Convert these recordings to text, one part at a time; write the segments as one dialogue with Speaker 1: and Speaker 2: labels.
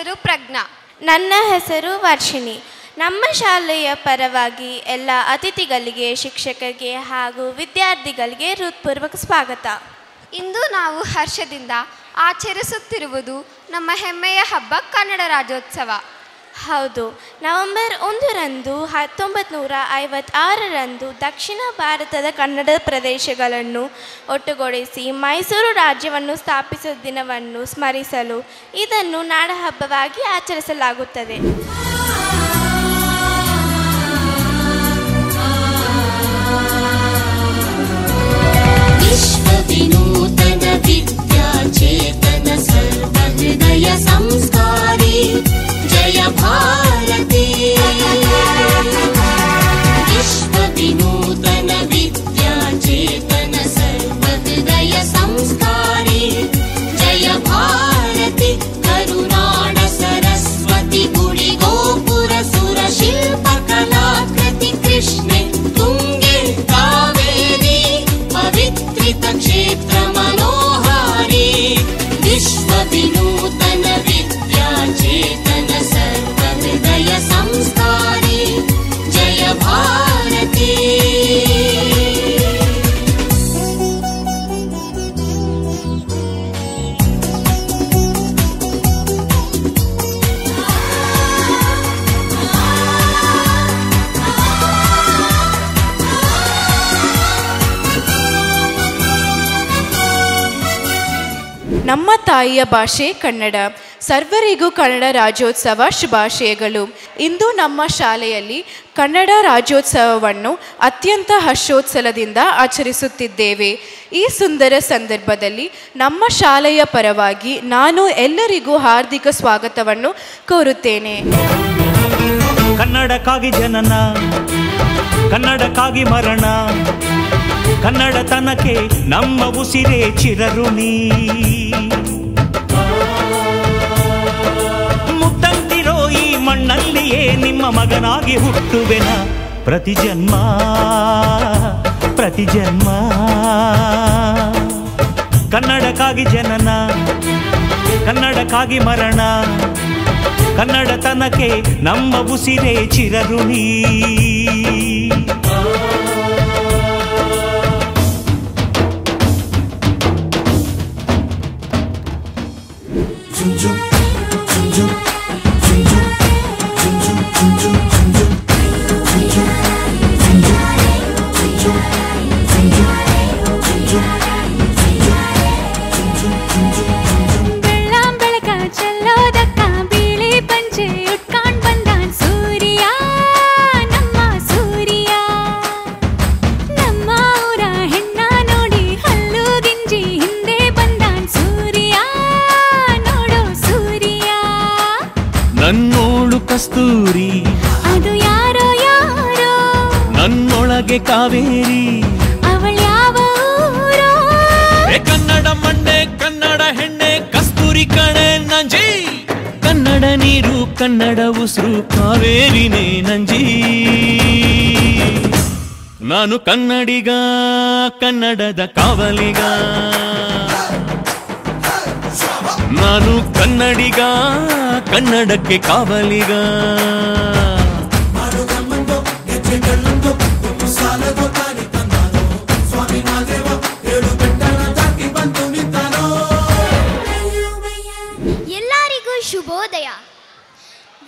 Speaker 1: ಹೆಸರು ಪ್ರಜ್ಞಾ.
Speaker 2: ನನ್ನ ಹೆಸರು ವರ್ಷಿಣಿ. ನಮ್ಮ ಶಾಲೆಯ ಪರವಾಗಿ ಎಲ್ಲ ಅತಿಥಿಗಳಿಗೆ, ಶಿಕ್ಷಕರಿಗೆ ಹಾಗೂ ವಿದ್ಯಾರ್ಥಿಗಳಿಗೆ ಹೃತ್ಪೂರ್ವಕ ಸ್ವಾಗತ.
Speaker 1: ಇಂದು ನಾವು ಹರ್ಷದಿಂದ ಆಚರಿಸುತ್ತಿರುವುದು ನಮ್ಮ ಹೆಮ್ಮೆಯ ಹಬ್ಬ ಕನ್ನಡ ರಾಜ್ಯೋತ್ಸವ.
Speaker 2: ಹೌದು, ನವೆಂಬರ್ 1ರಂದು 1956ರಂದು ದಕ್ಷಿಣ ಭಾರತದ ಕನ್ನಡ ಪ್ರದೇಶಗಳನ್ನು ಒಟ್ಟುಗೂಡಿಸಿ ಮೈಸೂರು ರಾಜ್ಯವನ್ನು ಸ್ಥಾಪಿಸಿದ ದಿನವನ್ನು ಸ್ಮರಿಸಲು ಇದನ್ನು ನಾಡಹಬ್ಬವಾಗಿ ಆಚರಿಸಲಾಗುತ್ತದೆ.
Speaker 3: ವಿಶ್ವವಿನೂತನ ವಿದ್ಯಾಚೇತನ ಸರ್ವಹೃದಯ ಸಂಸ್ಕಾರಿ ಜಯ ಭಾರತಿ. ವಿಶ್ವವಿನೂತನ ವಿದ್ಯಾಚೇತನ ಸರ್ವಹೃದಯ ಸಂಸ್ಕಾರಿ ಜಯ ಭಾರತಿ. ಕರುನಾಡ ಸರಸ್ವತಿ ಗುಡಿ ಗೋಪುರ ಸುರ ಶಿಲ್ಪ ಕಲಾಕೃತಿ ಕೃಷ್ಣೆ ತುಂಗೆ ಕಾವೇರಿ ಪವಿತ್ರಿತ ಕ್ಷೇತ್ರ ಮನೋಹಾರಿ. ವಿಶ್ವವಿನೂತನ ವಿದ್ಯಾಚೇತನ ಸರ್ವಹೃದಯ ಸಂಸ್ಕಾರಿ ಜಯ ಭಾರತಿ.
Speaker 4: ನಮ್ಮ ತಾಯಿಯ ಭಾಷೆ ಕನ್ನಡ. ಸರ್ವರಿಗೂ ಕನ್ನಡ ರಾಜ್ಯೋತ್ಸವ ಶುಭಾಶಯಗಳು. ಇಂದು ನಮ್ಮ ಶಾಲೆಯಲ್ಲಿ ಕನ್ನಡ ರಾಜ್ಯೋತ್ಸವವನ್ನು ಅತ್ಯಂತ ಹರ್ಷೋತ್ಸವದಿಂದ ಆಚರಿಸುತ್ತಿದ್ದೇವೆ. ಈ ಸುಂದರ ಸಂದರ್ಭದಲ್ಲಿ ನಮ್ಮ ಶಾಲೆಯ ಪರವಾಗಿ ನಾನು ಎಲ್ಲರಿಗೂ ಹಾರ್ದಿಕ ಸ್ವಾಗತವನ್ನು ಕೋರುತ್ತೇನೆ.
Speaker 5: ಕನ್ನಡಕ್ಕಾಗಿ ಜನನ, ಕನ್ನಡಕ್ಕಾಗಿ ಮರಣ, ಕನ್ನಡತನಕ್ಕೆ ನಮ್ಮ ಉಸಿರೇ ಚಿರಋಣಿ. ಮುತ್ತಂತಿರೋ ಈ ಮಣ್ಣಲ್ಲಿಯೇ ನಿಮ್ಮ ಮಗನಾಗಿ ಹುಟ್ಟುವೆನ ಪ್ರತಿ ಜನ್ಮ ಪ್ರತಿ ಜನ್ಮ. ಕನ್ನಡಕ್ಕಾಗಿ ಜನನ, ಕನ್ನಡಕ್ಕಾಗಿ ಮರಣ, ಕನ್ನಡತನಕ್ಕೆ ನಮ್ಮ ಉಸಿರೇ ಚಿರಋಣಿ. ನನ್ನೋಳು ಕಸ್ತೂರಿ
Speaker 6: ಅದು ಯಾರೋ ಯಾರೋ,
Speaker 5: ನನ್ನೊಳಗೆ ಕಾವೇರಿ
Speaker 6: ಅವಳ್ಯಾವ ಊರೋ.
Speaker 5: ಕನ್ನಡ ಮಂಡೆ, ಕನ್ನಡ ಹೆಣ್ಣೆ, ಕಸ್ತೂರಿ ಕಣೆ ನಂಜಿ. ಕನ್ನಡ ನೀರು, ಕನ್ನಡ ಉಸಿರು, ಕಾವೇರಿನೇ ನಂಜಿ. ನಾನು ಕನ್ನಡಿಗ, ಕನ್ನಡದ ಕಾವಲಿಗ. ನಾನು ಕನ್ನಡಿಗ, ಕನ್ನಡಕ್ಕೆ ಕಾವಲಿಗ.
Speaker 7: ಎಲ್ಲರಿಗೂ ಶುಭೋದಯ.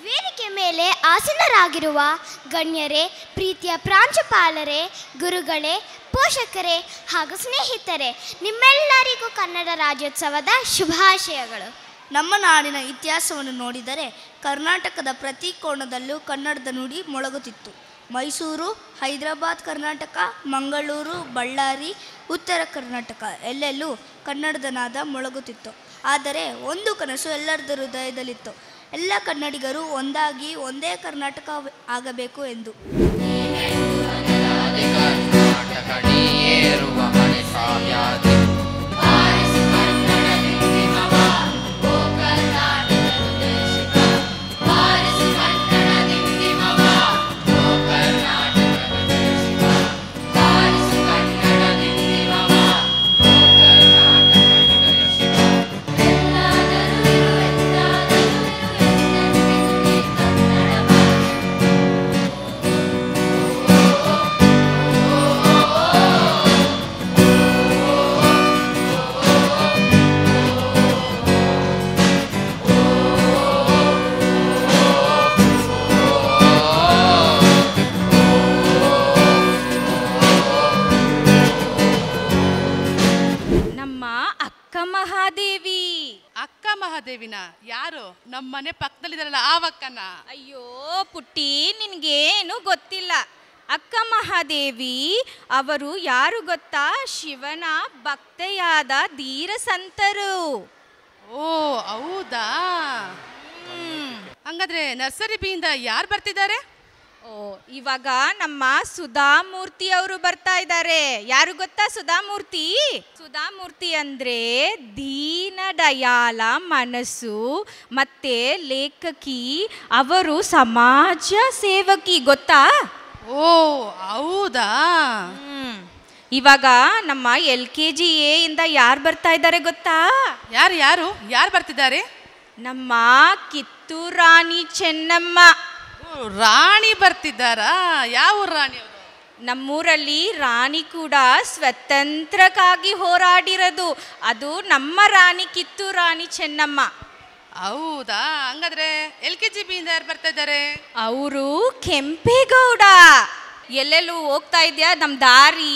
Speaker 7: ವೇದಿಕೆ ಮೇಲೆ ಆಸೀನರಾಗಿರುವ ಗಣ್ಯರೇ, ಪ್ರೀತಿಯ ಪ್ರಾಂಶುಪಾಲರೇ, ಗುರುಗಳೇ, ಪೋಷಕರೇ ಹಾಗೂ ಸ್ನೇಹಿತರೆ, ನಿಮ್ಮೆಲ್ಲರಿಗೂ ಕನ್ನಡ ರಾಜ್ಯೋತ್ಸವದ ಶುಭಾಶಯಗಳು.
Speaker 8: ನಮ್ಮ ನಾಡಿನ ಇತಿಹಾಸವನ್ನು ನೋಡಿದರೆ ಕರ್ನಾಟಕದ ಪ್ರತಿ ಕೋಣದಲ್ಲೂ ಕನ್ನಡದ ನುಡಿ ಮೊಳಗುತ್ತಿತ್ತು. ಮೈಸೂರು, ಹೈದರಾಬಾದ್ ಕರ್ನಾಟಕ, ಮಂಗಳೂರು, ಬಳ್ಳಾರಿ, ಉತ್ತರ ಕರ್ನಾಟಕ ಎಲ್ಲೆಲ್ಲೂ ಕನ್ನಡದ ನಾದ ಮೊಳಗುತ್ತಿತ್ತು. ಆದರೆ ಒಂದು ಕನಸು ಎಲ್ಲರದ ಹೃದಯದಲ್ಲಿತ್ತು, ಎಲ್ಲ ಕನ್ನಡಿಗರು ಒಂದಾಗಿ ಒಂದೇ ಕರ್ನಾಟಕ ಆಗಬೇಕು ಎಂದು.
Speaker 9: ಮನೆ ಪಕ್ಕದಲ್ಲಿದ್ದಾರಲ್ಲ ಆವಕ್ಕನ.
Speaker 10: ಅಯ್ಯೋ ಪುಟ್ಟಿ, ನಿನಗೇನು ಗೊತ್ತಿಲ್ಲ. ಅಕ್ಕ ಮಹಾದೇವಿ ಅವರು ಯಾರು ಗೊತ್ತಾ? ಶಿವನ ಭಕ್ತೆಯಾದ ಧೀರ ಸಂತರು.
Speaker 9: ಓ ಹೌದಾ? ಹಂಗಾದ್ರೆ ನರ್ಸರಿ ಬಿಯಿಂದ ಯಾರು ಬರ್ತಿದ್ದಾರೆ?
Speaker 10: ಓ, ಇವಾಗ ನಮ್ಮ ಸುಧಾಮೂರ್ತಿ ಅವರು ಬರ್ತಾ ಇದ್ದಾರೆ. ಯಾರು ಗೊತ್ತಾ ಸುಧಾಮೂರ್ತಿ? ಸುಧಾಮೂರ್ತಿ ಅಂದ್ರೆ ದೀನ ದಯಾಳ ಮನಸ್ಸು ಮತ್ತೆ ಲೇಖಕಿ. ಅವರು ಸಮಾಜ ಸೇವಕಿ, ಗೊತ್ತಾ?
Speaker 9: ಓ ಹೌದಾ?
Speaker 10: ಇವಾಗ ನಮ್ಮ LKG A ಇಂದ ಯಾರು ಬರ್ತಾ ಇದ್ದಾರೆ ಗೊತ್ತಾ?
Speaker 9: ಯಾರು ಯಾರು ಯಾರು ಬರ್ತಿದ್ದಾರೆ?
Speaker 10: ನಮ್ಮ ಕಿತ್ತೂರು ರಾಣಿ ಚೆನ್ನಮ್ಮ.
Speaker 9: ರಾಣಿ ಬರ್ತಿದ್ದಾರಾ? ಯಾವ ರಾಣಿ ಅವರು?
Speaker 10: ನಮ್ಮೂರಲ್ಲಿ ರಾಣಿ ಕೂಡ ಸ್ವತಂತ್ರಕ್ಕಾಗಿ ಹೋರಾಡಿರೋದು. ಅದು ನಮ್ಮ ರಾಣಿ ಕಿತ್ತೂರು ರಾಣಿ ಚೆನ್ನಮ್ಮ.
Speaker 9: ಹೌದಾ? ಹಂಗಾದ್ರೆ LKG B ಇಂದ ಯಾರು ಬರ್ತಾ ಇದ್ದಾರೆ?
Speaker 10: ಅವರು ಕೆಂಪೇಗೌಡ. ಎಲ್ಲೆಲ್ಲೂ ಹೋಗ್ತಾ ಇದೆಯಾ? ನಮ್ಮ ದಾರಿ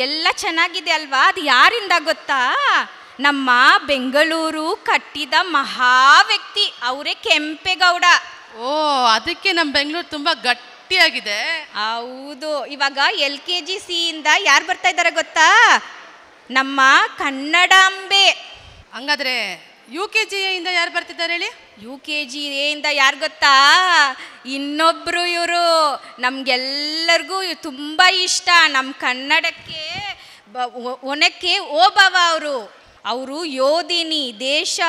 Speaker 10: ಎಲ್ಲ ಚೆನ್ನಾಗಿದೆ ಅಲ್ವಾ? ಅದು ಯಾರಿಂದ ಗೊತ್ತಾ? ನಮ್ಮ ಬೆಂಗಳೂರು ಕಟ್ಟಿದ ಮಹಾ ವ್ಯಕ್ತಿ ಅವರೇ ಕೆಂಪೇಗೌಡ.
Speaker 9: ಓ, ಅದಕ್ಕೆ ನಮ್ಮ ಬೆಂಗಳೂರು ತುಂಬಾ ಗಟ್ಟಿಯಾಗಿದೆ.
Speaker 10: ಹೌದು. ಇವಾಗ LKG C ಇಂದ ಯಾರು ಬರ್ತಾ ಇದ್ದಾರೆ ಗೊತ್ತಾ? ನಮ್ಮ ಕನ್ನಡಾಂಬೆ.
Speaker 9: ಹಂಗಾದ್ರೆ UKG A ಇಂದ ಯಾರು ಬರ್ತಿದ್ದಾರೆ ಹೇಳಿ?
Speaker 10: UKG A ಇಂದ ಯಾರು ಗೊತ್ತಾ? ಇನ್ನೊಬ್ರು ಇವರು. ನಮ್ಗೆಲ್ಲರಿಗೂ ತುಂಬ ಇಷ್ಟ. ನಮ್ಮ ಕನ್ನಡಕ್ಕೆ ಒನಕ್ಕೆ ಓಬವ್ವ ಅವರು ಯೋಧಿನಿ, ದೇಶ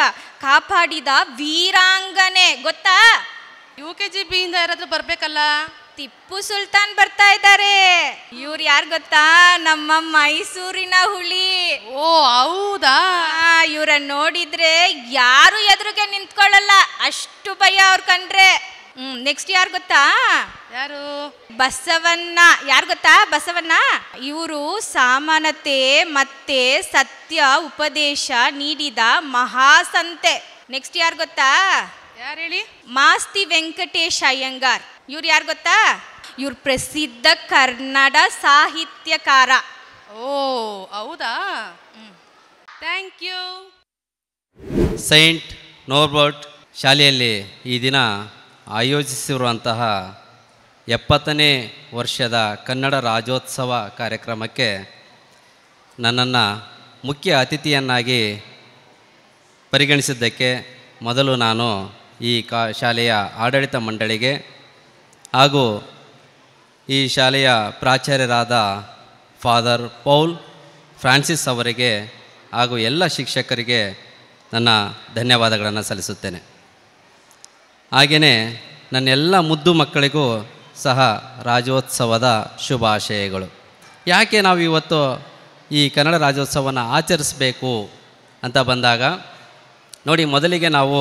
Speaker 10: ಕಾಪಾಡಿದ ವೀರಾಂಗನೆ, ಗೊತ್ತಾ?
Speaker 9: UKG B ಇಂದ ಯಾರಾದ್ರೂ ಬರ್ಬೇಕಲ್ಲ?
Speaker 10: ಟಿಪ್ಪು ಸುಲ್ತಾನ್ ಬರ್ತಾ ಇದ್ದಾರೆ. ಇವ್ರು ಯಾರು ಗೊತ್ತಾ? ನಮ್ಮ ಮೈಸೂರಿನ ಹುಲಿ.
Speaker 9: ಓ ಹೌದಾ?
Speaker 10: ಇವ್ರನ್ನ ನೋಡಿದ್ರೆ ಯಾರು ಎದುರಿಗೆ ನಿಂತ್ಕೊಳ್ಳಲ್ಲ, ಅಷ್ಟು ಭಯ ಅವ್ರ ಕಂಡ್ರೆ. ನೆಕ್ಸ್ಟ್ ಯಾರು ಗೊತ್ತಾ?
Speaker 9: ಯಾರು?
Speaker 10: ಬಸವಣ್ಣ. ಯಾರು ಗೊತ್ತಾ ಬಸವಣ್ಣ? ಇವರು ಸಮಾನತೆ ಮತ್ತೆ ಸತ್ಯ ಉಪದೇಶ ನೀಡಿದ ಮಹಾಸಂತೆ. ನೆಕ್ಸ್ಟ್ ಯಾರು ಗೊತ್ತಾ?
Speaker 9: ಯಾರು ಹೇಳಿ?
Speaker 10: ಮಾಸ್ತಿ ವೆಂಕಟೇಶ ಅಯ್ಯಂಗಾರ್. ಇವ್ರು ಯಾರು ಗೊತ್ತಾ? ಇವ್ರು ಪ್ರಸಿದ್ಧ ಕನ್ನಡ ಸಾಹಿತ್ಯಕಾರ.
Speaker 9: ಓ ಹೌದಾ? Thank you.
Speaker 11: ಸೈಂಟ್ ನೋರ್ಬರ್ಟ್ ಶಾಲೆಯಲ್ಲಿ ಈ ದಿನ ಆಯೋಜಿಸಿರುವಂತಹ 70ನೇ ವರ್ಷದ ಕನ್ನಡ ರಾಜ್ಯೋತ್ಸವ ಕಾರ್ಯಕ್ರಮಕ್ಕೆ ನನ್ನನ್ನು ಮುಖ್ಯ ಅತಿಥಿಯನ್ನಾಗಿ ಪರಿಗಣಿಸಿದ್ದಕ್ಕೆ ಮೊದಲು ನಾನು ಈ ಶಾಲೆಯ ಆಡಳಿತ ಮಂಡಳಿಗೆ ಹಾಗೂ ಈ ಶಾಲೆಯ ಪ್ರಾಚಾರ್ಯರಾದ ಫಾದರ್ ಪೌಲ್ ಫ್ರಾನ್ಸಿಸ್ ಅವರಿಗೆ ಹಾಗೂ ಎಲ್ಲ ಶಿಕ್ಷಕರಿಗೆ ನನ್ನ ಧನ್ಯವಾದಗಳನ್ನು ಸಲ್ಲಿಸುತ್ತೇನೆ. ಹಾಗೆಯೇ ನನ್ನೆಲ್ಲ ಮುದ್ದು ಮಕ್ಕಳಿಗೂ ಸಹ ರಾಜ್ಯೋತ್ಸವದ ಶುಭಾಶಯಗಳು. ಯಾಕೆ ನಾವು ಇವತ್ತು ಈ ಕನ್ನಡ ರಾಜ್ಯೋತ್ಸವವನ್ನು ಆಚರಿಸಬೇಕು ಅಂತ ಬಂದಾಗ ನೋಡಿ, ಮೊದಲಿಗೆ ನಾವು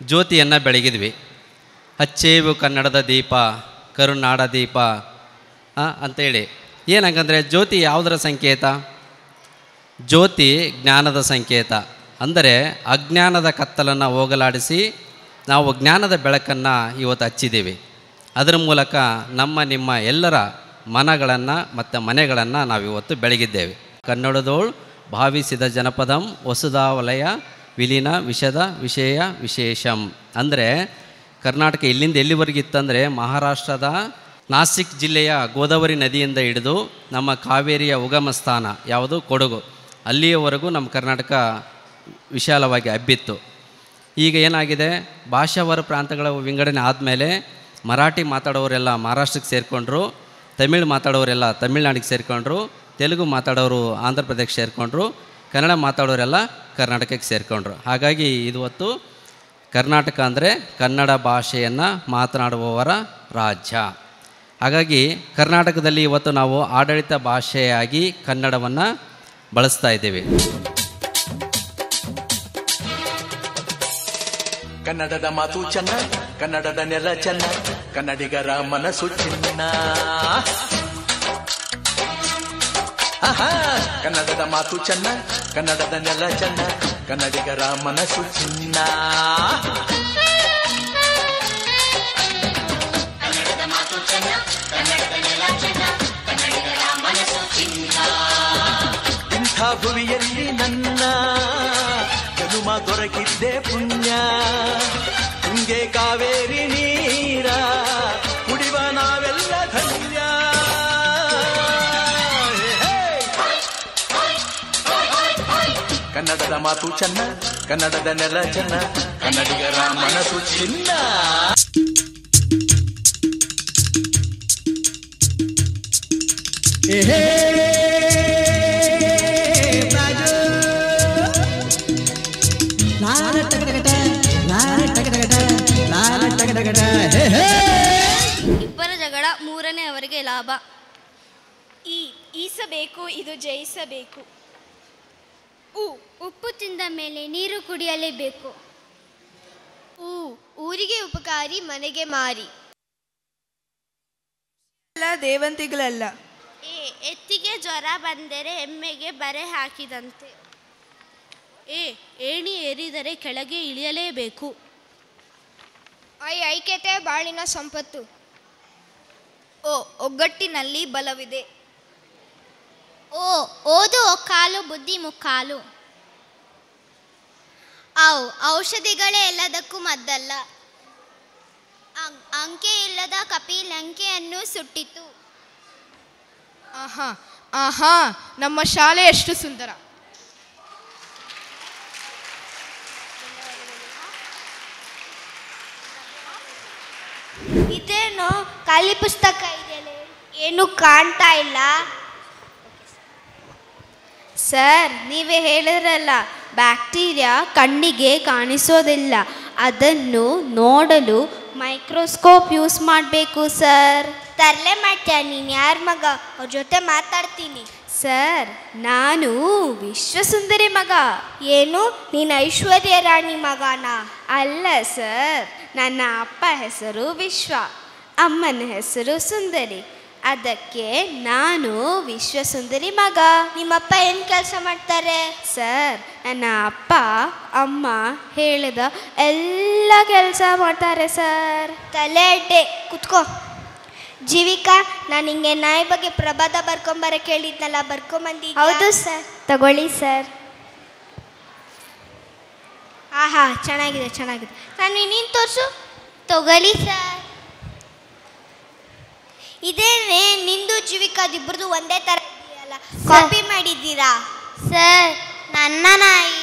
Speaker 11: ಜ್ಯೋತಿಯನ್ನು ಬೆಳಗಿದ್ವಿ. ಹಚ್ಚೇವು ಕನ್ನಡದ ದೀಪ ಕರುನಾಡ ದೀಪ ಅಂಥೇಳಿ. ಏನಂಗಂದರೆ ಜ್ಯೋತಿ ಯಾವುದರ ಸಂಕೇತ? ಜ್ಯೋತಿ ಜ್ಞಾನದ ಸಂಕೇತ. ಅಂದರೆ ಅಜ್ಞಾನದ ಕತ್ತಲನ್ನು ಹೋಗಲಾಡಿಸಿ ನಾವು ಜ್ಞಾನದ ಬೆಳಕನ್ನು ಇವತ್ತು ಹಚ್ಚಿದ್ದೀವಿ. ಅದರ ಮೂಲಕ ನಿಮ್ಮ ಎಲ್ಲರ ಮನಗಳನ್ನು ಮತ್ತು ಮನೆಗಳನ್ನು ನಾವಿವತ್ತು ಬೆಳಗಿದ್ದೇವೆ. ಕನ್ನಡದೋಳು ಭಾವಿಸಿದ ಜನಪದಂ ವಸುಧಾವಲಯ ವಿಲೀನ ವಿಷದ ವಿಷಯ ವಿಶೇಷಂ. ಅಂದರೆ ಕರ್ನಾಟಕ ಇಲ್ಲಿಂದ ಎಲ್ಲಿವರೆಗಿತ್ತಂದರೆ ಮಹಾರಾಷ್ಟ್ರದ ನಾಸಿಕ್ ಜಿಲ್ಲೆಯ ಗೋದಾವರಿ ನದಿಯಿಂದ ಹಿಡಿದು ನಮ್ಮ ಕಾವೇರಿಯ ಉಗಮ ಸ್ಥಾನ ಯಾವುದು ಕೊಡಗು, ಅಲ್ಲಿಯವರೆಗೂ ನಮ್ಮ ಕರ್ನಾಟಕ ವಿಶಾಲವಾಗಿ ಹಬ್ಬಿತ್ತು. ಈಗ ಏನಾಗಿದೆ, ಭಾಷಾವಾರು ಪ್ರಾಂತಗಳ ವಿಂಗಡಣೆ ಆದಮೇಲೆ ಮರಾಠಿ ಮಾತಾಡೋರೆಲ್ಲ ಮಹಾರಾಷ್ಟ್ರಕ್ಕೆ ಸೇರಿಕೊಂಡ್ರು, ತಮಿಳು ಮಾತಾಡೋರೆಲ್ಲ ತಮಿಳ್ನಾಡಿಗೆ ಸೇರಿಕೊಂಡ್ರು, ತೆಲುಗು ಮಾತಾಡೋರು ಆಂಧ್ರ ಪ್ರದೇಶ ಸೇರಿಕೊಂಡ್ರು, ಕನ್ನಡ ಮಾತಾಡೋರೆಲ್ಲ ಕರ್ನಾಟಕಕ್ಕೆ ಸೇರಿಕೊಂಡ್ರು. ಹಾಗಾಗಿ ಇವತ್ತು ಕರ್ನಾಟಕ ಅಂದರೆ ಕನ್ನಡ ಭಾಷೆಯನ್ನು ಮಾತನಾಡುವವರ ರಾಜ್ಯ. ಹಾಗಾಗಿ ಕರ್ನಾಟಕದಲ್ಲಿ ಇವತ್ತು ನಾವು ಆಡಳಿತ ಭಾಷೆಯಾಗಿ ಕನ್ನಡವನ್ನು ಬಳಸ್ತಾ ಇದ್ದೀವಿ.
Speaker 12: ಕನ್ನಡದ ಮಾತು ಚೆನ್ನ, ಕನ್ನಡದ ನೆಲ ಚೆನ್ನ, ಕನ್ನಡಿಗರ ಮನಸ್ಸು ಚಿನ್ನ. ಕನ್ನಡದ ಮಾತು ಚೆನ್ನ, ಕನ್ನಡದ ನೆಲ ಚೆನ್ನ, ಕನ್ನಡಿಗರ ಮನಸ್ಸು ಚಿನ್ನ.
Speaker 3: ಕನ್ನಡದ ಮಾತು ಚೆನ್ನ, ಕನ್ನಡದ ನೆಲ ಚೆನ್ನ, ಕನ್ನಡಿಗರ ಮನಸ್ಸು ಚಿನ್ನ.
Speaker 12: ಇಂಥ ಭುವಿಯಲ್ಲಿ ನನ್ನ ಜನುಮ ದೊರಕಿದ್ದೆ ಪುಣ್ಯ, ಕುಲ ಧನ್ಯ. ಕನ್ನಡದ ಮಾತು ಚೆನ್ನ, ಕನ್ನಡದ ನೆಲ ಚೆನ್ನ, ಕನ್ನಡಿಗರ ಮನಸ್ಸು ಚಿನ್ನ.
Speaker 8: ಇಬ್ಬರ ಜಗಳ ಮೂರನೇ ಅವರಿಗೆ ಲಾಭ.
Speaker 2: ಈಸಬೇಕು, ಇದು ಜಯಿಸಬೇಕು.
Speaker 7: ಉಪ್ಪು ತಿಂದ ಮೇಲೆ ನೀರು ಕುಡಿಯಲೇಬೇಕು. ಊರಿಗೆ ಉಪಕಾರಿ ಮನೆಗೆ ಮಾರಿ.
Speaker 2: ದೇವಂತಿಗಳಲ್ಲ.
Speaker 13: ಎತ್ತಿಗೆ ಜ್ವರ ಬಂದರೆ ಎಮ್ಮೆಗೆ ಬರೆ ಹಾಕಿದಂತೆ.
Speaker 8: ಏಣಿ ಏರಿದರೆ ಕೆಳಗೆ ಇಳಿಯಲೇಬೇಕು.
Speaker 1: ಐಕ್ಯತೆ ಬಾಳಿನ ಸಂಪತ್ತು.
Speaker 8: ಒಗ್ಗಟ್ಟಿನಲ್ಲಿ ಬಲವಿದೆ.
Speaker 7: ಓದು ಒಕ್ಕಾಲು, ಬುದ್ಧಿ ಮುಕ್ಕಾಲು. ಔಷಧಿಗಳೇ ಎಲ್ಲದಕ್ಕೂ ಮದ್ದಲ್ಲ. ಅಂಕೆ ಇಲ್ಲದ ಕಪಿ ಲಂಕೆಯನ್ನು ಸುಟ್ಟಿತು.
Speaker 4: ಆಹಾ, ನಮ್ಮ ಶಾಲೆ ಎಷ್ಟು ಸುಂದರ.
Speaker 7: ಇದೇನು ಖಾಲಿ ಪುಸ್ತಕ ಇದೆಯಲ್ಲ, ಏನು ಕಾಣ್ತಾ ಇಲ್ಲ.
Speaker 1: ಸರ್, ನೀವೇ ಹೇಳಿದ್ರಲ್ಲ, ಬ್ಯಾಕ್ಟೀರಿಯಾ ಕಣ್ಣಿಗೆ ಕಾಣಿಸೋದಿಲ್ಲ. ಅದನ್ನು ನೋಡಲು ಮೈಕ್ರೋಸ್ಕೋಪ್ ಯೂಸ್ ಮಾಡಬೇಕು ಸರ್.
Speaker 7: ತರಲೆ ಮಾಡ್ತೀಯ ನೀನು? ಯಾರ ಮಗ? ಅವ್ರ ಜೊತೆ ಮಾತಾಡ್ತೀನಿ.
Speaker 1: ಸರ್, ನಾನು ವಿಶ್ವಸುಂದರಿ ಮಗ.
Speaker 7: ಏನು, ನೀನು ಐಶ್ವರ್ಯ ರಾಣಿ ಮಗನ?
Speaker 1: ಅಲ್ಲ ಸರ್, ನನ್ನ ಅಪ್ಪ ಹೆಸರು ವಿಶ್ವ, ಅಮ್ಮನ ಹೆಸರು ಸುಂದರಿ. ಅದಕ್ಕೆ ನಾನು ವಿಶ್ವಸುಂದರಿ ಮಗ.
Speaker 7: ನಿಮ್ಮಪ್ಪ ಏನು ಕೆಲಸ ಮಾಡ್ತಾರೆ?
Speaker 1: ಸರ್, ನನ್ನ ಅಪ್ಪ ಅಮ್ಮ ಹೇಳಿದ ಎಲ್ಲ ಕೆಲಸ ಮಾಡ್ತಾರೆ ಸರ್.
Speaker 7: ತಲೆ ಅಡ್ಡೆ ಕುತ್ಕೋ. ಜೀವಿಕಾ, ನಾನು ಹಿಂಗೆ ನಾಯಿ ಬಗ್ಗೆ ಪ್ರಬಂಧ ಬರ್ಕೊಂಬರಕ್ಕೆ ಹೇಳಿದ್ನಲ್ಲ, ಬರ್ಕೊಂಬಂದಿ?
Speaker 1: ಹೌದು ಸರ್. ತಗೊಳ್ಳಿ ಸರ್.
Speaker 7: ಆಹಾ, ಚೆನ್ನಾಗಿದೆ ಚೆನ್ನಾಗಿದೆ. ನಾನು ನೀನು ತೋರಿಸು. ತಗೊಳ್ಳಿ ಸರ್. ಇದೇನೇ ನಿಂದು ಜೀವಿಕಾದಿಬ್ಬರದು ಒಂದೇ ಥರ ಇದೆಯಲ್ಲ, ಕಾಪಿ ಮಾಡಿದ್ದೀರಾ? ಸರ್, ನನ್ನ ನಾಯಿ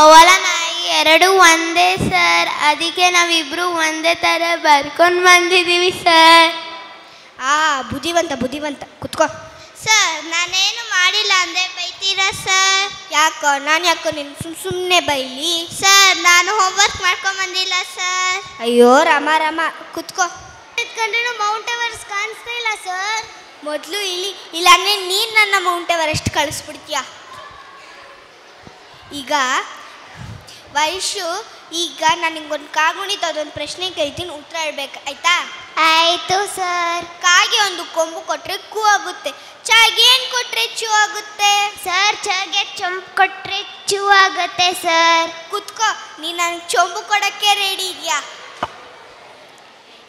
Speaker 7: ಅವಳ ನಾಯಿ ಎರಡು ಒಂದೇ ಸರ್. ಅದಕ್ಕೆ ನಾವಿಬ್ಬರು ಒಂದೇ ಥರ ಬರ್ಕೊಂಡು ಬಂದಿದ್ದೀವಿ ಸರ್. ಬುದ್ಧಿವಂತ ಬುದ್ಧಿವಂತ. ಕುತ್ಕೋ. ಸರ್, ನಾನೇನು ಮಾಡಿಲ್ಲ ಅಂದರೆ ಬೈತೀರಾ ಸರ್? ಯಾಕೋ ನಿನ್ನ ಸುಮ್ಮನೆ ಬೈಲಿ? ಸರ್, ನಾನು ಹೋಮ್ವರ್ಕ್ ಮಾಡ್ಕೊಂಬಂದಿಲ್ಲ ಸರ್. ಅಯ್ಯೋ ರಾಮ ರಾಮ, ಕುತ್ಕೋ. ಎತ್ಕೊಂಡ್ರೂ ಮೌಂಟ್ ಎವರೆಸ್ಟ್ ಕಾಣಿಸ್ತಾ ಇಲ್ಲ ಸರ್. ಮೊದಲು ಇಲ್ಲಾಂದ್ರೆ ನೀನು ನನ್ನ ಮೌಂಟ್ ಎವರೆಸ್ಟ್ ಕಳಿಸ್ಬಿಡ್ತೀಯ. ಈಗ ವೈಶು, ಈಗ ನಾನು ನಿಂಗೊಂದು ಕಾಗುಣಿತ ಅದೊಂದು ಪ್ರಶ್ನೆ ಕೇಳ್ತೀನಿ, ಉತ್ತರ ಹೇಳ್ಬೇಕು, ಆಯ್ತಾ? ಆಯಿತು ಸರ್. ಕಾಗೆ ಒಂದು ಕೊಂಬು ಕೊಟ್ಟರೆ ಕೂ ಆಗುತ್ತೆ, ಚಾಗೆ ಏನು ಕೊಟ್ಟರೆ ಚೂ ಆಗುತ್ತೆ? ಸರ್, ಚಾಗೆ ಚೊಂಬು ಕೊಟ್ಟರೆ ಚೂ ಆಗುತ್ತೆ ಸರ್. ಕುತ್ಕೋ, ನೀನು ನನಗೆ ಚೊಂಬು ಕೊಡೋಕ್ಕೆ ರೆಡಿ ಇದೆಯಾ?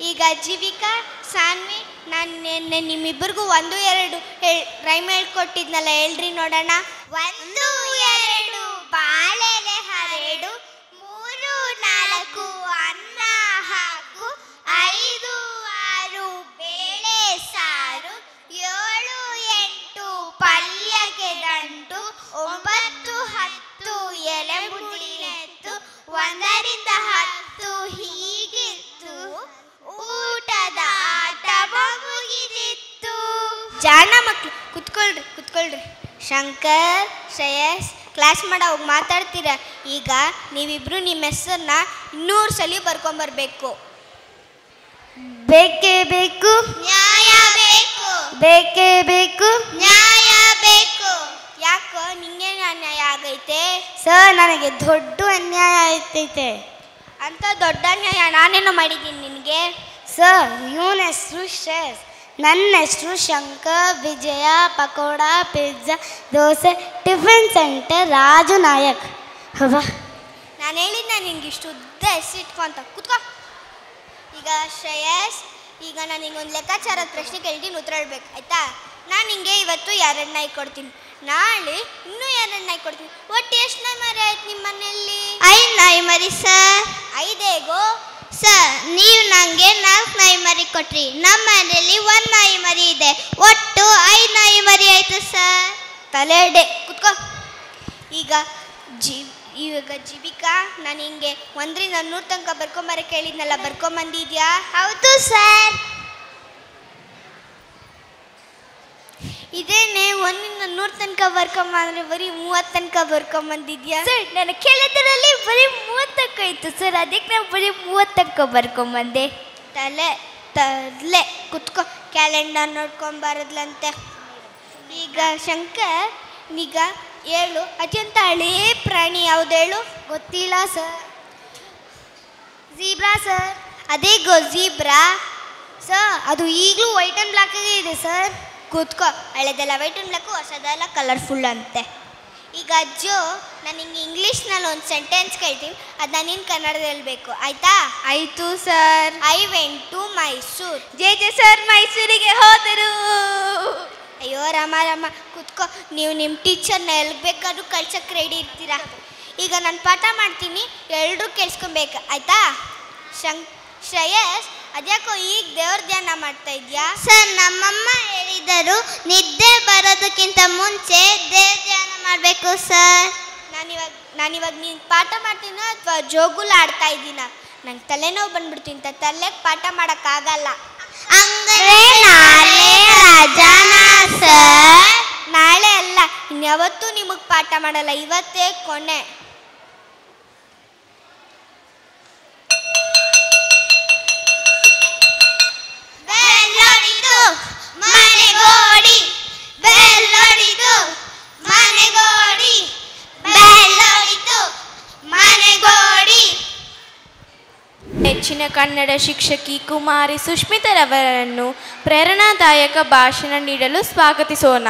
Speaker 7: ಈಗ ಜೀವಿಕಾ, ಸಾನ್ವಿ, ನಾನು ನಿಮ್ಮಿಬ್ಬರಿಗೂ 1 2 ರೈಮ್ ಹೇಳ್ಕೊಟ್ಟಿದ್ನಲ್ಲ, ಹೇಳ್ರಿ ನೋಡೋಣ. 1 2 ಬಾಳೆಲೆ ಹರಡು, 3 4 ಅನ್ನ ಹಾಕು, 5 6 ಬೇಳೆ ಸಾರು, 7 8 ಪಲ್ಯಕ್ಕೆ ದಂಟು, 9 10 ಎಲೆ ಮುಡಿಲೆತ್ತು, 1ರಿಂದ 10 ಹೀಗಿತ್ತು, ಊಟದ ಆಟ ಮುಗಿದಿತ್ತು. ಜಾಣ ಮಕ್ಕಳು, ಕುತ್ಕೊಳ್ರಿ. ಶಂಕರ್, ಶ್ರೇಯಸ್, ಕ್ಲಾಸ್ ಹೋಗಿ ಮಾತಾಡ್ತೀರ. ಈಗ ನೀವಿಬ್ರು ನಿಮ್ಮ ಹೆಸರನ್ನ 200 ಸಲ ಬರ್ಕೊಂಬರ್ಬೇಕು. ಬೇಕೇ ಬೇಕು ನ್ಯಾಯ ಬೇಕು, ಬೇಕೇ ಬೇಕು ನ್ಯಾಯ ಬೇಕು. ಯಾಕೋ ನಿಂಗೇನು ಅನ್ಯಾಯ ಆಗೈತೆ? ಸರ್, ನನಗೆ ದೊಡ್ಡ ಅನ್ಯಾಯ ಆಯ್ತೈತೆ. ಅಂತ ದೊಡ್ಡ ಅನ್ಯಾಯ ನಾನೇನು ಮಾಡಿದ್ದೀನಿ ನಿನಗೆ? ಸರ್, ಇವನ ಹೆಸರು ಶ್ರೇಯಸ್, ನನ್ನ ಹೆಸರು Shankar, Vijaya, pakoda, pizza, dosa, tiffin centre, Raju Nayak. ಹವಾ, ನಾನು ಹೇಳಿದ್ನ ನಿನ್ಗೆ ಇಷ್ಟು ಉದ್ದ ಹೆಸರಿಟ್ಕೊ ಅಂತ. ಕುತ್ಕೋ. ಈಗ ಶ್ರೇಯಸ್, ಈಗ ನಾನು ನಿಂಗೊಂದು ಲೆಕ್ಕಾಚಾರದ ಪ್ರಶ್ನೆ ಕೇಳ್ತೀನಿ, ಉತ್ತರ ಹೇಳ್ಬೇಕು, ಆಯ್ತಾ? ನಾನು ನಿಂಗೆ ಇವತ್ತು 2 ನಾಯಿ ಕೊಡ್ತೀನಿ, ನಾಳೆ ಇನ್ನೂ 2 ನಾಯಿ ಕೊಡ್ತೀನಿ. ಒಟ್ಟು ಎಷ್ಟು ನಾಯಿ ಮರಿ ಆಯ್ತು ನಿಮ್ಮ ಮನೆಯಲ್ಲಿ? 5 ನಾಯಿ ಮರಿ ಸರ್. 5 ಹೇಗೋ ಸರ್? ನೀವು ನನಗೆ 4 ನಾಯಿ ಮರಿ ಕೊಟ್ರಿ, ನಮ್ಮ ಮನೆಯಲ್ಲಿ 1 ತಲೆಡೆ ಕುತ್ಕೋ. ಇವಾಗ ಜೀವಿಕಾ, ನಾನು ಹಿಂಗೆ 1ರಿಂದ 100 ತನಕ ಬರ್ಕೊಂಬರಕ್ಕೆ ಹೇಳಿದ್ನಲ್ಲ, ಬರ್ಕೊಂಬಂದಿದ್ಯಾ? ಹೌದು ಸರ್. ಇದೇನೆ 1ರಿಂದ 100 ತನಕ ಬರ್ಕೊಂಬಂದ್ರೆ ಬರೀ 30 ತನಕ ಬರ್ಕೊಂಬಂದಿದ್ಯಾ? ಸರ್, ನಾನು ಕೇಳಿದ್ರಲ್ಲಿ ಬರೀ 30 ತನಕ ಇತ್ತು ಸರ್, ಅದಕ್ಕೆ ನಾನು ಬರೀ 30 ತನಕ ಬರ್ಕೊಂಬಂದೆ. ತಲೆ ಕುತ್ಕೋ, ಕ್ಯಾಲೆಂಡರ್ ನೋಡ್ಕೊಂಬಾರದ್ಲಂತೆ. ಈಗ ಶಂಕರ್, ಈಗ ಹೇಳು, ಅತ್ಯಂತ ಹಳೇ ಪ್ರಾಣಿ ಯಾವ್ದು ಹೇಳು? ಗೊತ್ತಿಲ್ಲ ಸರ್. Zebra sir. ಅದೇ ಝೀಬ್ರಾ ಸರ್, ಅದು ಈಗಲೂ ವೈಟ್ ಆ್ಯಂಡ್ ಬ್ಲ್ಯಾಕಾಗೇ ಇದೆ ಸರ್. ಕೂತ್ಕೋ, ಹಳೆದೆಲ್ಲ ವೈಟ್ ಆ್ಯಂಡ್ ಬ್ಲ್ಯಾಕು, ಹೊಸದೆಲ್ಲ ಕಲರ್ಫುಲ್ ಅಂತೆ. ಈಗ ಅಜ್ಜು, ನಾನು ಹಿಂಗೆ ಇಂಗ್ಲೀಷ್ನಲ್ಲಿ ಒಂದು ಸೆಂಟೆನ್ಸ್ ಕೇಳ್ತೀನಿ, ಅದನ್ನ ನೀನು ಕನ್ನಡದಲ್ಲಿ ಹೇಳ್ಬೇಕು, ಆಯ್ತಾ?
Speaker 1: ಆಯಿತು sir.
Speaker 7: I went to Mysuru.
Speaker 1: ಜೆ ಸರ್ ಮೈಸೂರಿಗೆ ಹೋದರು.
Speaker 7: ಅಯ್ಯೋ ರಾಮ ಕೂತ್ಕೋ, ನೀವು ನಿಮ್ಮ ಟೀಚರ್ನ ಎಲ್ಲಿ ಬೇಕಾದ್ರೂ ಕಳ್ಸಕ್ಕೆ ರೆಡಿ ಇರ್ತೀರಾ. ಈಗ ನಾನು ಪಾಠ ಮಾಡ್ತೀನಿ, ಎಲ್ಲರೂ ಕೇಳಿಸ್ಕೊಬೇಕು, ಆಯ್ತಾ? ಶ್ರೇಯಸ್, ಅದ್ಯಾಕೋ ಈಗ ದೇವ್ರ ಧ್ಯಾನ ಮಾಡ್ತಾ ಇದೆಯಾ? ಸರ್, ನಮ್ಮಮ್ಮ ಹೇಳಿದರು ನಿದ್ದೆ ಬರೋದಕ್ಕಿಂತ ಮುಂಚೆ ದೇವ್ರ ಧ್ಯಾನ ಮಾಡಬೇಕು ಸರ್. ನಾನಿವಾಗ ನೀನು ಪಾಠ ಮಾಡ್ತೀನ ಅಥವಾ ಜೋಗುಲ ಆಡ್ತಾ ಇದ್ದೀನ? ನಂಗೆ ತಲೆನೋವು ಬಂದ್ಬಿಡ್ತೀನಿ, ತಲೆಗೆ ಪಾಠ ಮಾಡೋಕ್ಕಾಗಲ್ಲ. ನಾಳೆ ಅಲ್ಲ, ಇನ್ಯಾವತ್ತೂ ನಿಮಗೆ ಪಾಠ ಮಾಡಲ್ಲ, ಇವತ್ತೇ ಕೊನೆ.
Speaker 1: ನೆಚ್ಚಿನ ಕನ್ನಡ ಶಿಕ್ಷಕಿ ಕುಮಾರಿ ಸುಷ್ಮಿತರವರನ್ನು ಪ್ರೇರಣಾದಾಯಕ ಭಾಷಣ ನೀಡಲು ಸ್ವಾಗತಿಸೋಣ.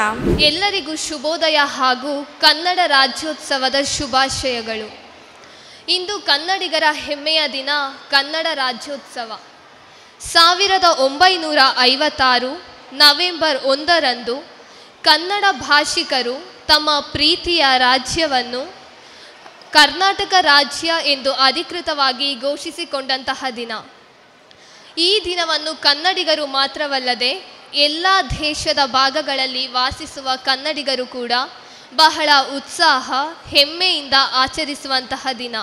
Speaker 14: ಎಲ್ಲರಿಗೂ ಶುಭೋದಯ ಹಾಗೂ ಕನ್ನಡ ರಾಜ್ಯೋತ್ಸವದ ಶುಭಾಶಯಗಳು. ಇಂದು ಕನ್ನಡಿಗರ ಹೆಮ್ಮೆಯ ದಿನ, ಕನ್ನಡ ರಾಜ್ಯೋತ್ಸವ. 1956 ನವೆಂಬರ್ 1ರಂದು ಕನ್ನಡ ಭಾಷಿಕರು ತಮ್ಮ ಪ್ರೀತಿಯ ರಾಜ್ಯವನ್ನು ಕರ್ನಾಟಕ ರಾಜ್ಯ ಎಂದು ಅಧಿಕೃತವಾಗಿ ಘೋಷಿಸಿಕೊಂಡಂತಹ ದಿನ. ಈ ದಿನವನ್ನು ಕನ್ನಡಿಗರು ಮಾತ್ರವಲ್ಲದೆ ಎಲ್ಲ ದೇಶದ ಭಾಗಗಳಲ್ಲಿ ವಾಸಿಸುವ ಕನ್ನಡಿಗರು ಕೂಡ ಬಹಳ ಉತ್ಸಾಹ, ಹೆಮ್ಮೆಯಿಂದ ಆಚರಿಸುವಂತಹ ದಿನ.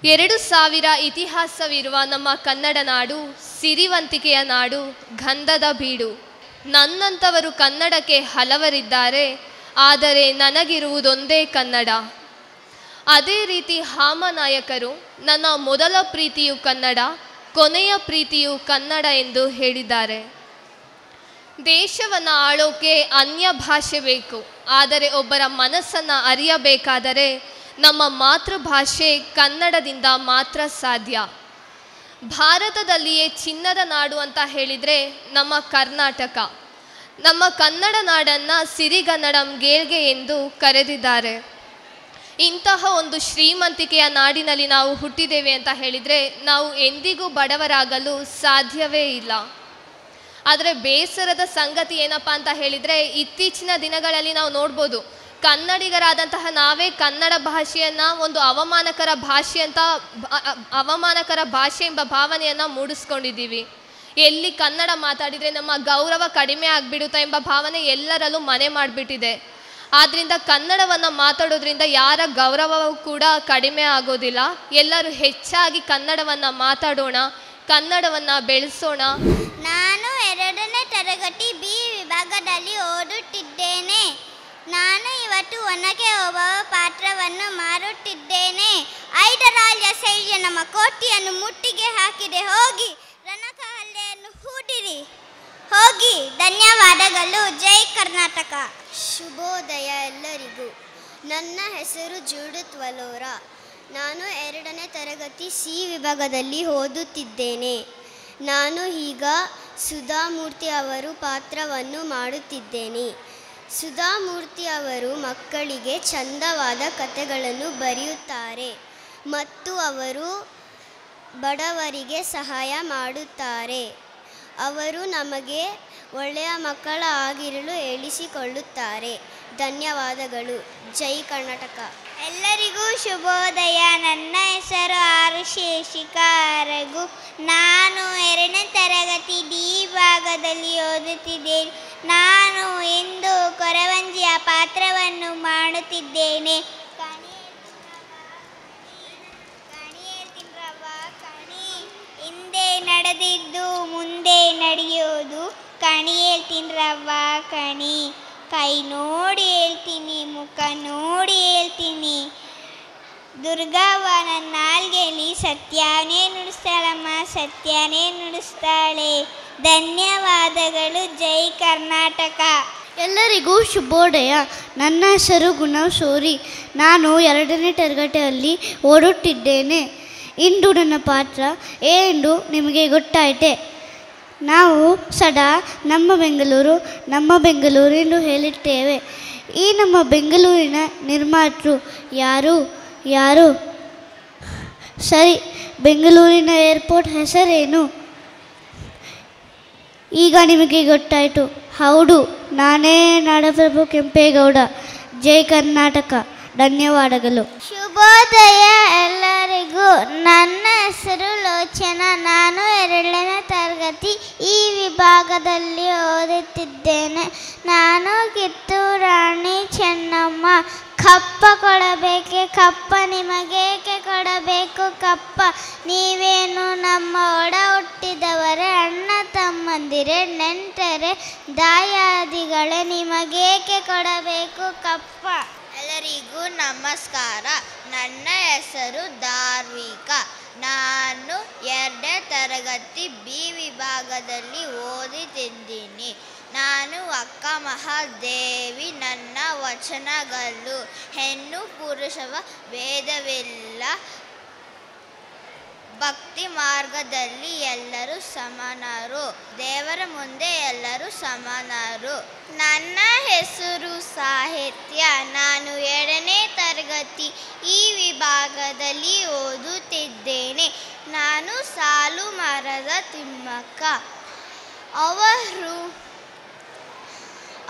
Speaker 14: 2000 ಇತಿಹಾಸವಿರುವ ನಮ್ಮ ಕನ್ನಡ ನಾಡು ಸಿರಿವಂತಿಕೆಯ ನಾಡು, ಗಂಧದ ಬೀಡು. ನನ್ನಂಥವರು ಕನ್ನಡಕ್ಕೆ ಹಲವರಿದ್ದಾರೆ, ಆದರೆ ನನಗಿರುವುದೊಂದೇ ಕನ್ನಡ. ಅದೇ ರೀತಿ ಹಾಮನಾಯಕರು ನನ್ನ ಮೊದಲ ಪ್ರೀತಿಯು ಕನ್ನಡ, ಕೊನೆಯ ಪ್ರೀತಿಯು ಕನ್ನಡ ಎಂದು ಹೇಳಿದ್ದಾರೆ. ದೇಶವನ್ನು ಆಳೋಕೆ ಅನ್ಯ ಭಾಷೆ ಬೇಕು, ಆದರೆ ಒಬ್ಬರ ಮನಸ್ಸನ್ನು ಅರಿಯಬೇಕಾದರೆ ನಮ್ಮ ಮಾತೃಭಾಷೆ ಕನ್ನಡದಿಂದ ಮಾತ್ರ ಸಾಧ್ಯ. ಭಾರತದಲ್ಲಿಯೇ ಚಿನ್ನದ ನಾಡು ಅಂತ ಹೇಳಿದರೆ ನಮ್ಮ ಕರ್ನಾಟಕ. ನಮ್ಮ ಕನ್ನಡ ನಾಡನ್ನು ಸಿರಿಗನ್ನಡಂ ಗೇಳ್ಗೆ ಎಂದು ಕರೆದಿದ್ದಾರೆ. ಇಂತಹ ಒಂದು ಶ್ರೀಮಂತಿಕೆಯ ನಾಡಿನಲ್ಲಿ ನಾವು ಹುಟ್ಟಿದ್ದೇವೆ ಅಂತ ಹೇಳಿದರೆ ನಾವು ಎಂದಿಗೂ ಬಡವರಾಗಲು ಸಾಧ್ಯವೇ ಇಲ್ಲ. ಆದರೆ ಬೇಸರದ ಸಂಗತಿ ಏನಪ್ಪ ಅಂತ ಹೇಳಿದರೆ, ಇತ್ತೀಚಿನ ದಿನಗಳಲ್ಲಿ ನಾವು ನೋಡ್ಬೋದು, ಕನ್ನಡಿಗರಾದಂತಹ ನಾವೇ ಕನ್ನಡ ಭಾಷೆಯನ್ನು ಒಂದು ಅವಮಾನಕರ ಭಾಷೆ ಎಂಬ ಭಾವನೆಯನ್ನು ಮೂಡಿಸ್ಕೊಂಡಿದ್ದೀವಿ. ಎಲ್ಲಿ ಕನ್ನಡ ಮಾತಾಡಿದರೆ ನಮ್ಮ ಗೌರವ ಕಡಿಮೆ ಆಗಿಬಿಡುತ್ತಾ ಎಂಬ ಭಾವನೆ ಎಲ್ಲರಲ್ಲೂ ಮನೆ ಮಾಡಿಬಿಟ್ಟಿದೆ. ಆದ್ದರಿಂದ ಕನ್ನಡವನ್ನು ಮಾತಾಡೋದ್ರಿಂದ ಯಾರ ಗೌರವವೂ ಕೂಡ ಕಡಿಮೆ ಆಗೋದಿಲ್ಲ. ಎಲ್ಲರೂ ಹೆಚ್ಚಾಗಿ ಕನ್ನಡವನ್ನು ಮಾತಾಡೋಣ, ಕನ್ನಡವನ್ನು ಬೆಳೆಸೋಣ.
Speaker 7: ನಾನು 2ನೇ ತರಗತಿ B ವಿಭಾಗದಲ್ಲಿ ಓದುತ್ತಿದ್ದೇನೆ. ನಾನು ಇವತ್ತು ಒನಕೆ ಓಬವ್ವ ಪಾತ್ರವನ್ನು ಮಾರುತ್ತಿದ್ದೇನೆ. ಐದರಾಲ್ಯ ಶೈಲಿಯ ನಮ್ಮ ಕೋಟೆಯನ್ನು ಮುಟ್ಟಿಗೆ ಹಾಕಿದೆ, ಹೋಗಿ ರಣಕಹಲ್ಲೆಯನ್ನು ಹೂಡಿರಿ, ಹೋಗಿ. ಧನ್ಯವಾದಗಳು. ಜೈ ಕರ್ನಾಟಕ. ಶುಭೋದಯ ಎಲ್ಲರಿಗೂ. ನನ್ನ ಹೆಸರು ಜೂಡಿತ್ ವಲೋರ. ನಾನು 2ನೇ ತರಗತಿ C ವಿಭಾಗದಲ್ಲಿ ಓದುತ್ತಿದ್ದೇನೆ. ನಾನು ಈಗ ಸುಧಾಮೂರ್ತಿ ಅವರು ಪಾತ್ರವನ್ನು ಮಾಡುತ್ತಿದ್ದೇನೆ. ಸುಧಾಮೂರ್ತಿ ಅವರು ಮಕ್ಕಳಿಗೆ ಚಂದವಾದ ಕಥೆಗಳನ್ನು ಬರೆಯುತ್ತಾರೆ ಮತ್ತು ಅವರು ಬಡವರಿಗೆ ಸಹಾಯ ಮಾಡುತ್ತಾರೆ. ಅವರು ನಮಗೆ ಒಳ್ಳೆಯ ಮಕ್ಕಳ ಆಗಿರಲು ಹೇಳಿಸಿಕೊಳ್ಳುತ್ತಾರೆ. ಧನ್ಯವಾದಗಳು. ಜೈ ಕರ್ನಾಟಕ. ಎಲ್ಲರಿಗೂ ಶುಭೋದಯ. ನನ್ನ ಹೆಸರು ಆರುಶೇಷಿಕಾ ಅರಗು. ನಾನು 2ನೇ ತರಗತಿ D ಭಾಗದಲ್ಲಿ ಓದುತ್ತಿದ್ದೇನೆ. ನಾನು ಇಂದು ಕೊರವಂಜಿಯ ಪಾತ್ರವನ್ನು ಮಾಡುತ್ತಿದ್ದೇನೆ. ಹಿಂದೆ ನಡೆದಿದ್ದು ಮುಂದೆ ನಡೆಯೋದು, ಕಣಿ ಹೇಳ್ತೀನ್ರವ್ವ ಕಣಿ. ಕೈ ನೋಡಿ ಹೇಳ್ತೀನಿ, ಮುಖ ನೋಡಿ ಹೇಳ್ತೀನಿ. ದುರ್ಗವ್ವ ನನ್ನ ನಾಲ್ಗೆಲಿ ಸತ್ಯನೇ ನುಡಿಸ್ತಾಳಮ್ಮ, ಸತ್ಯನೇ ನುಡಿಸ್ತಾಳೆ. ಧನ್ಯವಾದಗಳು. ಜೈ ಕರ್ನಾಟಕ.
Speaker 15: ಎಲ್ಲರಿಗೂ ಶುಭೋದಯ. ನನ್ನ ಹೆಸರು ಗುಣಶೌರಿ. ನಾನು 2ನೇ ತರಗತಿಯಲ್ಲಿ ಓದುತ್ತಿದ್ದೇನೆ. ಇಂದು ನನ್ನ ಪಾತ್ರ ಎಂದು ನಿಮಗೆ ಗೊತ್ತಾಯಿತೆ. ನಾವು ಸದಾ ನಮ್ಮ ಬೆಂಗಳೂರು ಎಂದು ಹೇಳುತ್ತೇವೆ. ಈ ನಮ್ಮ ಬೆಂಗಳೂರಿನ ನಿರ್ಮಾತೃ ಯಾರು? ಸರಿ, ಬೆಂಗಳೂರಿನ ಏರ್ಪೋರ್ಟ್ ಹೆಸರೇನು? ಈಗ ನಿಮಗೆ ಗೊತ್ತಾಯಿತು. ಹೌದು, ನಾನೇ ನಾಡಪ್ರಭು ಕೆಂಪೇಗೌಡ. ಜೈ ಕರ್ನಾಟಕ. ಧನ್ಯವಾದಗಳು.
Speaker 7: ಶುಭೋದಯ ಎಲ್ಲರಿಗೂ. ನನ್ನ ಹೆಸರು ಲೋಚನಾ. ನಾನು 2ನೇ ತರಗತಿ ಈ ವಿಭಾಗದಲ್ಲಿ ಓದುತ್ತಿದ್ದೇನೆ. ನಾನು ಕಿತ್ತೂರು ರಾಣಿ ಚೆನ್ನಮ್ಮ. ಕಪ್ಪ ಕೊಡಬೇಕೆ ಕಪ್ಪ, ನಿಮಗೇಕೆ ಕೊಡಬೇಕು ಕಪ್ಪ? ನೀವೇನು ನಮ್ಮ ಒಡ ಹುಟ್ಟಿದವರೇ, ಅಣ್ಣ ತಮ್ಮಂದಿರೇ, ನೆಂಟರೆ, ದಾಯಾದಿಗಳೇ, ನಿಮಗೇಕೆ ಕೊಡಬೇಕು ಕಪ್ಪ? ಎಲ್ಲರಿಗೂ ನಮಸ್ಕಾರ. ನನ್ನ ಹೆಸರು ಧಾರ್ವಿಕ. ನಾನು 2ನೇ ತರಗತಿ ಬಿ ವಿಭಾಗದಲ್ಲಿ ಓದುತ್ತಿದ್ದೀನಿ. ನಾನು ಅಕ್ಕ ಮಹಾದೇವಿ. ನನ್ನ ವಚನಗಳು: ಹೆಣ್ಣು ಪುರುಷವ ಭೇದವಿಲ್ಲ, ಭಕ್ತಿ ಮಾರ್ಗದಲ್ಲಿ ಎಲ್ಲರೂ ಸಮಾನರು, ದೇವರ ಮುಂದೆ ಎಲ್ಲರೂ ಸಮಾನರು. ನನ್ನ ಹೆಸರು ಸಾಹಿತ್ಯ. ನಾನು 2ನೇ ತರಗತಿ ಈ ವಿಭಾಗದಲ್ಲಿ ಓದುತ್ತಿದ್ದೇನೆ. ನಾನು ಸಾಲು ಮರದ ತಿಮ್ಮಕ್ಕ.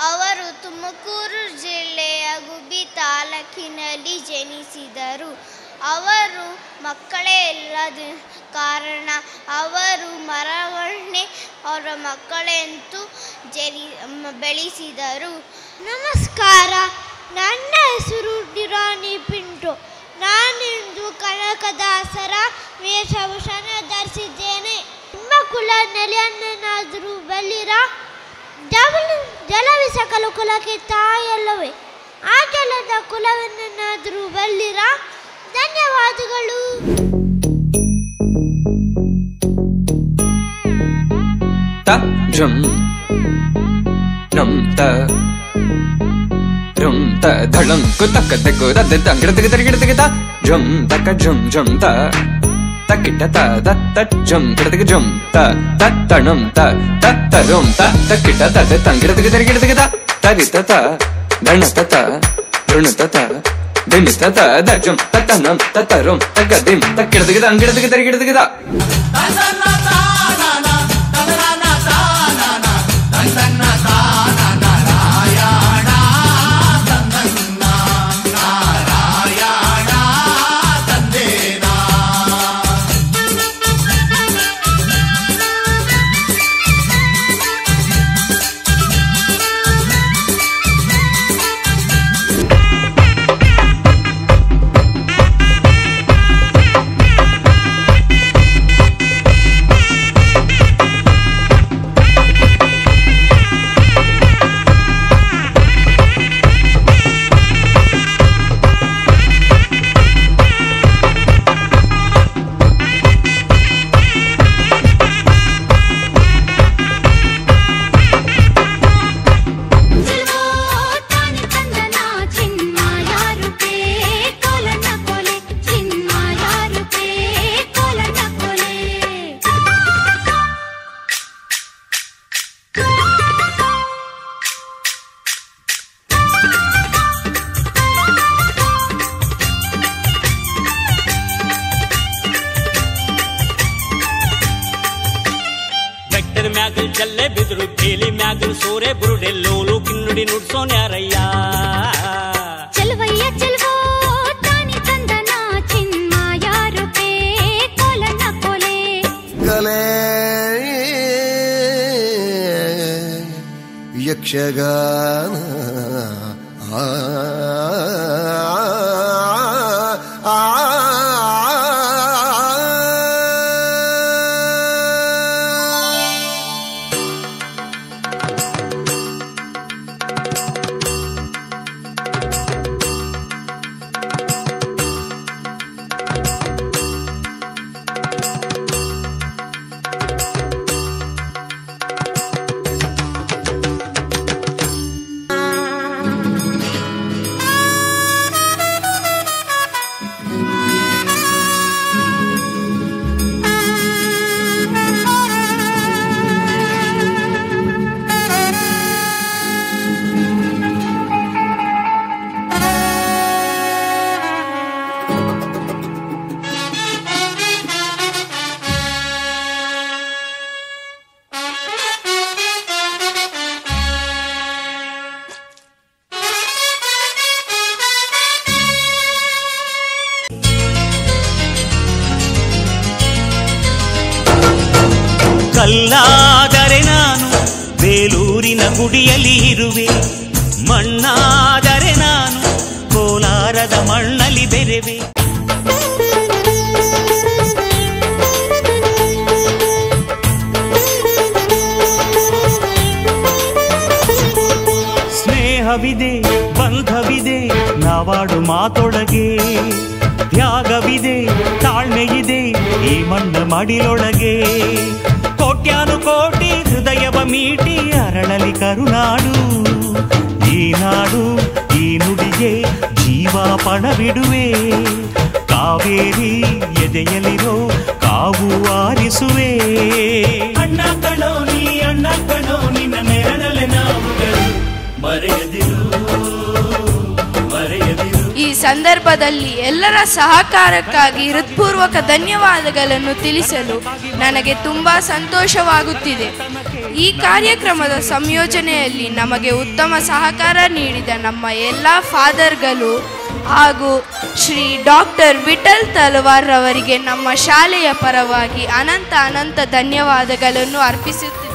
Speaker 7: ಅವರು ತುಮಕೂರು ಜಿಲ್ಲೆಯ ಗುಬ್ಬಿ ತಾಲೂಕಿನಲ್ಲಿ ಜನಿಸಿದರು. ಅವರು ಮಕ್ಕಳೇ ಇಲ್ಲದ ಕಾರಣ ಅವರು ಮರವನ್ನೇ ಅವರ ಮಕ್ಕಳೆಂತೂ ಬೆಳೆಸಿದರು. ನಮಸ್ಕಾರ. ನನ್ನ ಹೆಸರು ಡಿರಾನಿ ಪಿಂಟು. ನಾನಿಂದು ಕನಕದಾಸರ ವೇಷಭೂಷಣ ಧರಿಸಿದ್ದೇನೆ. ನಿಮ್ಮ ಕುಲ ನೆಲೆಯನ್ನೇನಾದರೂ ಬಲ್ಲಿರ? ಜಲವಿ ಸಕಲ ಕುಲಕ್ಕೆ ತಾಯಲ್ಲವೇ? ಆ ಜಲದ ಕುಲವನ್ನೇನಾದರೂ ಬಲ್ಲಿರ? ಧನ್ಯವಾದಗಳು.
Speaker 16: ಝಂ ನಂ ತ rum ta dhalam ku tak tak ku da da gida gida gida gida jum tak jum jum ta takita ta da ta jum gida gida jum ta tanam ta rum ta takita ta da gida gida gida gida tarita ta dhanata ta runata ta dimita ta da jum tanam rum tagadim takida gida gida gida gida gida
Speaker 17: ಚಲ್ಲೆ ಬಿದ್ರು Cayley ಮ್ಯಾಗಲ್ ಸೋರೆ ಬುರುಡೆ ಲೋಲು ಕಿನ್ನುಡಿ ನುಡ್ಸೋನ್ಯಾರಯ್ಯ
Speaker 6: ಚಲವಯ್ಯ ಚಲವೋ ತಾನಿ ತಂದನ ಚಿನ್ಮಾಯ ರೂಪೇ ಕೋಲನ ಕೋಲೆ
Speaker 18: ಕಲೆ ಯಕ್ಷಗಾನ ಕಲ್ಲಾದರೆ ನಾನು ಬೇಲೂರಿನ ಗುಡಿಯಲ್ಲಿ ಇರುವೆ, ಮಣ್ಣಾದರೆ ನಾನು ಕೋಲಾರದ ಮಣ್ಣಲ್ಲಿ ಬೆರೆವೆ. ಸ್ನೇಹವಿದೆ ಬಂಧವಿದೆ ನಾವಾಡು ಮಾತೊಳಗೆ, ತ್ಯಾಗವಿದೆ ತಾಳ್ಮೆಯಿದೆ ಈ ಮಣ್ಣ ಮಡಿಲೊಳಗೆ. ಕೋಟ್ಯಾನುಕೋಟಿ ಹೃದಯವ ಮೀಟಿ ಅರಳಲಿ ಕರುನಾಡು, ಈ ನಾಡು ಈ ನುಡಿಗೆ ಜೀವ ಪಣವಿಡುವೆ. ಕಾವೇರಿ ಎದೆಯಲಿರೋ ಕಾವು ಆರಿಸುವೆ. ಅಣ್ಣ ಕಣೋ ನೀ ಅಣ್ಣ ಕಣೋ ನಿನ್ನ ನೆರಳಲೆ ನಾವುಗಳು, ಮರೆಯದಿರು ಮರೆಯದಿರು.
Speaker 2: ಈ ಸಂದರ್ಭದಲ್ಲಿ ಎಲ್ಲರ ಸಹಕಾರಕ್ಕಾಗಿ ಹೃತ್ಪೂರ್ವಕ ಧನ್ಯವಾದಗಳನ್ನು ತಿಳಿಸಲು ನನಗೆ ತುಂಬ ಸಂತೋಷವಾಗುತ್ತಿದೆ. ಈ ಕಾರ್ಯಕ್ರಮದ ಸಂಯೋಜನೆಯಲ್ಲಿ ನಮಗೆ ಉತ್ತಮ ಸಹಕಾರ ನೀಡಿದ ನಮ್ಮ ಎಲ್ಲ ಫಾದರ್ಗಳು ಹಾಗೂ ಶ್ರೀ ಡಾಕ್ಟರ್ ವಿಠಲ್ ತಲವಾರ್ ರವರಿಗೆ ನಮ್ಮ ಶಾಲೆಯ ಪರವಾಗಿ ಅನಂತ ಧನ್ಯವಾದಗಳನ್ನು ಅರ್ಪಿಸುತ್ತೇವೆ.